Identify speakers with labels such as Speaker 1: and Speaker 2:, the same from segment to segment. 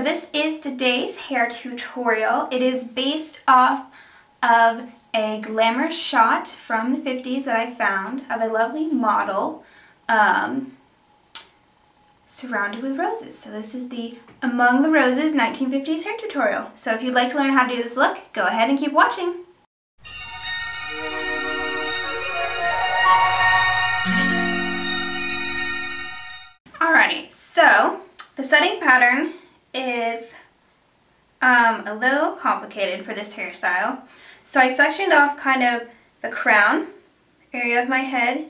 Speaker 1: So this is today's hair tutorial. It is based off of a glamorous shot from the 50s that I found of a lovely model surrounded with roses. So this is the Among the Roses 1950s hair tutorial. So if you'd like to learn how to do this look, go ahead and keep watching. Alrighty, so the setting pattern is a little complicated for this hairstyle. So I sectioned off kind of the crown area of my head,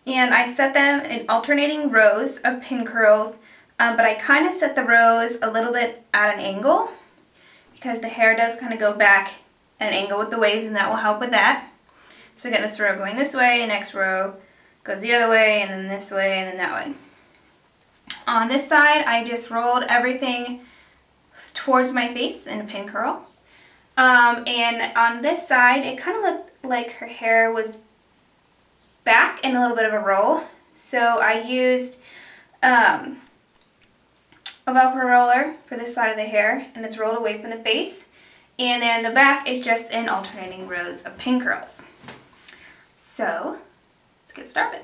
Speaker 1: and I set them in alternating rows of pin curls, but I kind of set the rows a little bit at an angle because the hair does kind of go back at an angle with the waves, and that will help with that. So again, this row going this way, next row goes the other way, and then this way, and then that way. On this side, I just rolled everything towards my face in a pin curl. And on this side, it kind of looked like her hair was back in a little bit of a roll. So I used a Velcro roller for this side of the hair, and it's rolled away from the face. And then the back is just in alternating rows of pin curls. So let's get started.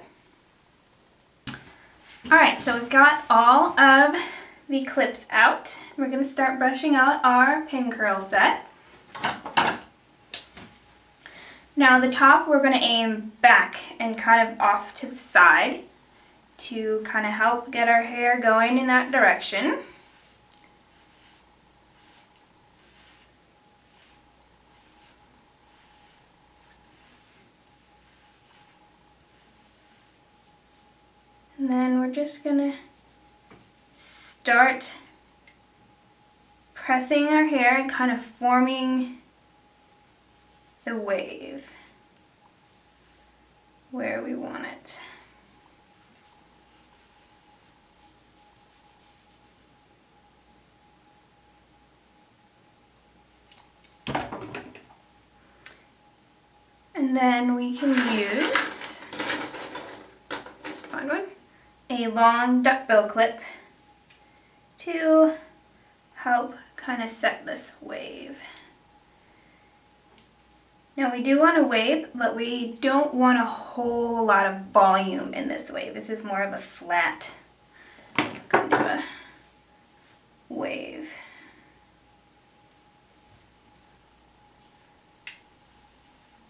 Speaker 1: Alright, so we've got all of the clips out. We're going to start brushing out our pin curl set. Now the top we're going to aim back and kind of off to the side to kind of help get our hair going in that direction. And then we're just going to start pressing our hair and kind of forming the wave where we want it. And then we can use, find one, a long duckbill clip to help kind of set this wave. Now we do want a wave, but we don't want a whole lot of volume in this wave. This is more of a flat kind of a wave.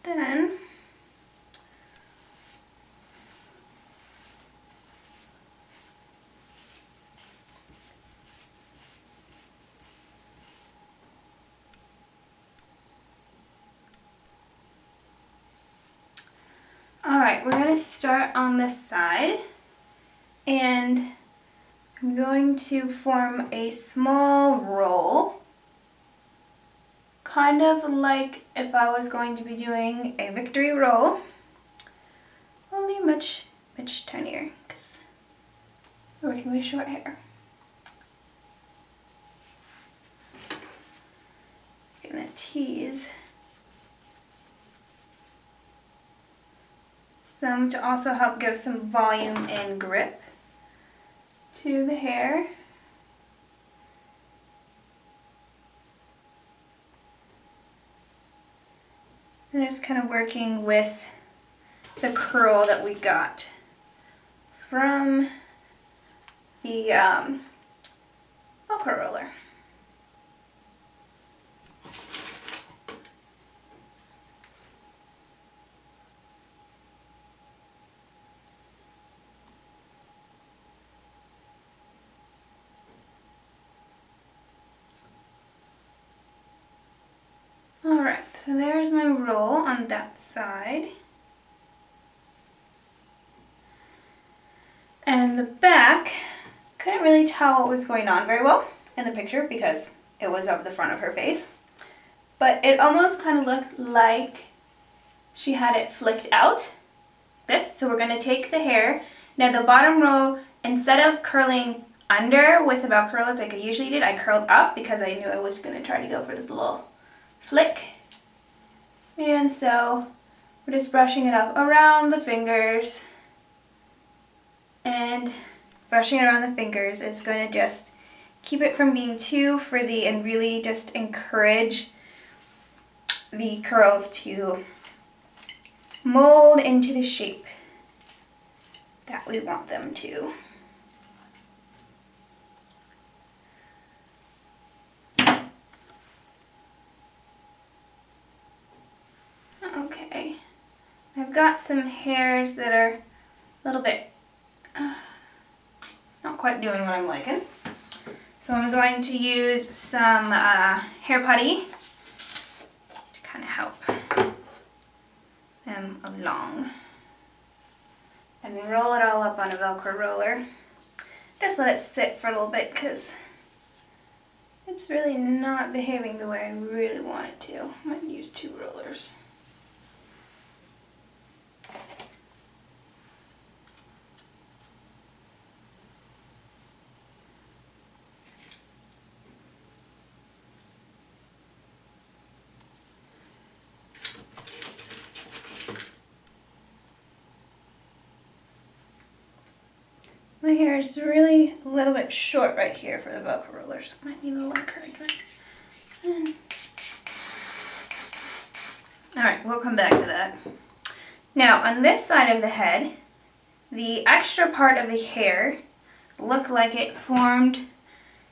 Speaker 1: Then alright, we're going to start on this side, and I'm going to form a small roll, kind of like if I was going to be doing a victory roll, only much tinier because we're working with short hair. I'm going to tease some to also help give some volume and grip to the hair. And just kind of working with the curl that we got from the Velcro roller. Alright, so there's my roll on that side. And the back, couldn't really tell what was going on very well in the picture because it was over the front of her face. But it almost kind of looked like she had it flicked out. So we're going to take the hair. Now the bottom row, instead of curling under with the Velcro rollers like I usually did, I curled up because I knew I was going to try to go for this little flick. And so we're just brushing it up around the fingers, and brushing it around the fingers is going to just keep it from being too frizzy and really just encourage the curls to mold into the shape that we want them to. Okay, I've got some hairs that are a little bit not quite doing what I'm liking. So I'm going to use some hair putty to kind of help them along. And roll it all up on a Velcro roller. Just let it sit for a little bit because it's really not behaving the way I really want it to. I might use 2 rollers. My hair is really a little bit short right here for the Velcro rollers. Might need a little encouragement. Alright, we'll come back to that. Now, on this side of the head, the extra part of the hair looked like it formed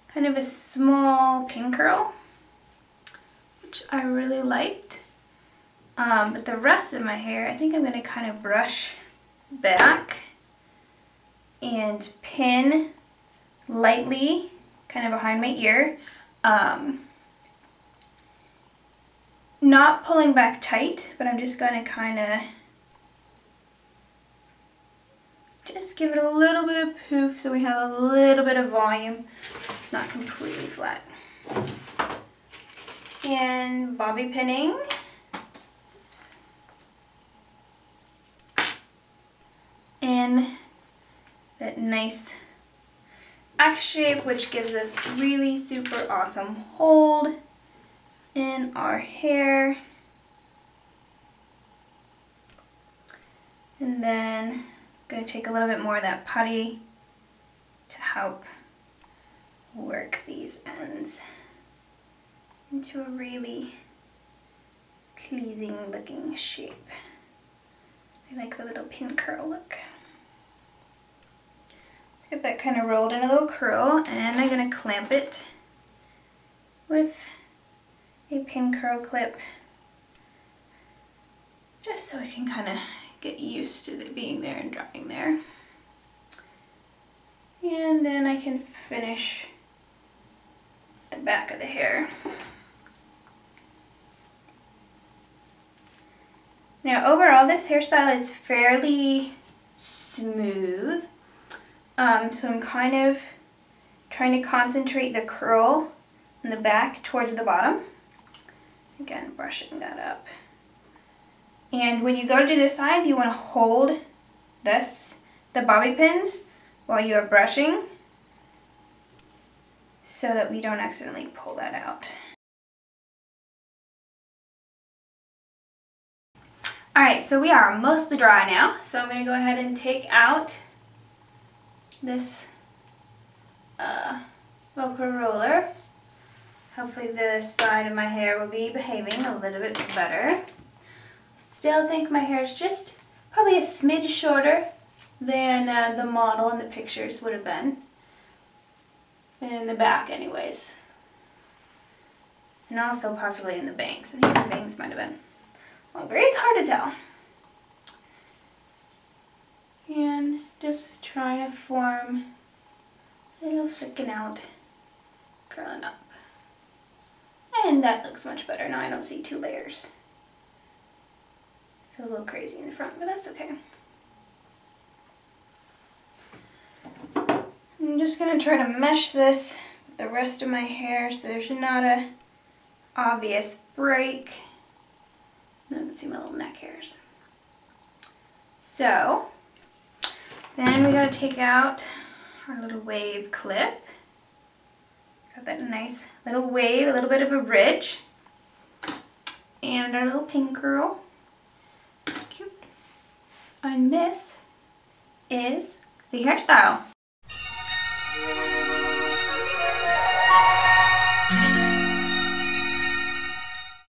Speaker 1: kind of a small pin curl, which I really liked. But the rest of my hair, I think I'm going to kind of brush back and pin lightly kind of behind my ear. Not pulling back tight, but I'm just going to kind of just give it a little bit of poof so we have a little bit of volume. It's not completely flat. And bobby pinning. And that nice X shape, which gives us really super awesome hold in our hair. And then I'm going to take a little bit more of that putty to help work these ends into a really pleasing looking shape. I like the little pin curl look. Get that kind of rolled in a little curl, and I'm going to clamp it with a pin curl clip just so I can kind of get used to it being there and drying there. And then I can finish the back of the hair. Now overall this hairstyle is fairly smooth. So I'm kind of trying to concentrate the curl in the back towards the bottom. Again, brushing that up. And when you go to do this side, you want to hold the bobby pins while you are brushing so that we don't accidentally pull that out. Alright, so we are mostly dry now, so I'm going to go ahead and take out this Velcro roller. Hopefully this side of my hair will be behaving a little bit better. Still think my hair is just probably a smidge shorter than the model in the pictures would have been. In the back anyways. And also possibly in the bangs. I think the bangs might have been longer. It's hard to tell. And just trying to form a little flicking out, curling up. And that looks much better. Now I don't see 2 layers. It's a little crazy in the front, but that's okay. I'm just going to try to mesh this with the rest of my hair so there's not a obvious break. You can see my little neck hairs. So, then we got to take out our little wave clip. Got that nice little wave, a little bit of a ridge. And our little pin curl. Cute. And this is the hairstyle.